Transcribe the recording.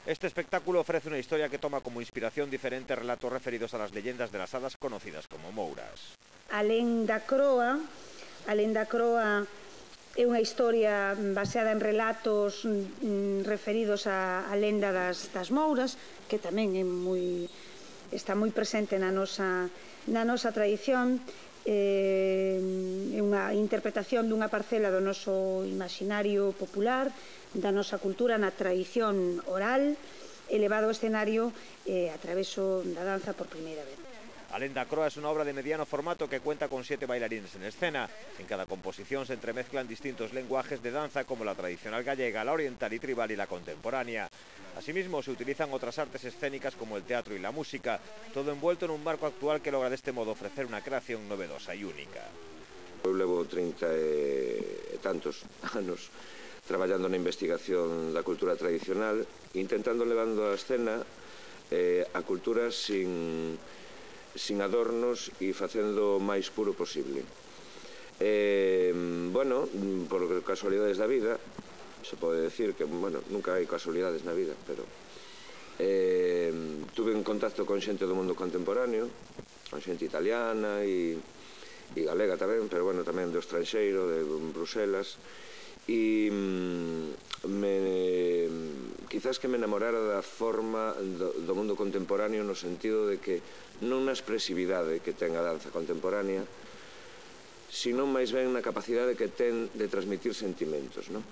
Este espectáculo ofrece una historia que toma como inspiración diferentes relatos referidos a las leyendas de las hadas conocidas como mouras. A lenda croa é unha historia baseada en relatos referidos á lenda das mouras, que tamén está moi presente na nosa tradición. É unha interpretación dunha parcela do noso imaginario popular, da nosa cultura, na tradición oral, elevado ao escenario a traveso da danza por primeira vez. A lenda croa es una obra de mediano formato que cuenta con 7 bailarines en escena. En cada composición se entremezclan distintos lenguajes de danza como la tradicional gallega, la oriental y tribal y la contemporánea. Asimismo, se utilizan otras artes escénicas como el teatro y la música, todo envuelto en un marco actual que logra de este modo ofrecer una creación novedosa y única. Eu levo 30 e tantos anos traballando na investigación da cultura tradicional, intentando levando a escena a cultura sin adornos e facendo o máis puro posible. Bueno, por casualidades da vida, se pode decir que, bueno, nunca hai casualidades na vida, pero tuve un contacto con xente do mundo contemporáneo, con xente italiana e galega tamén, pero, bueno, tamén do estranxeiro, de Bruselas, e quizás que me enamorara da forma do mundo contemporáneo no sentido de que non na expresividade que ten a danza contemporánea, sino máis ben na capacidade que ten de transmitir sentimentos, non?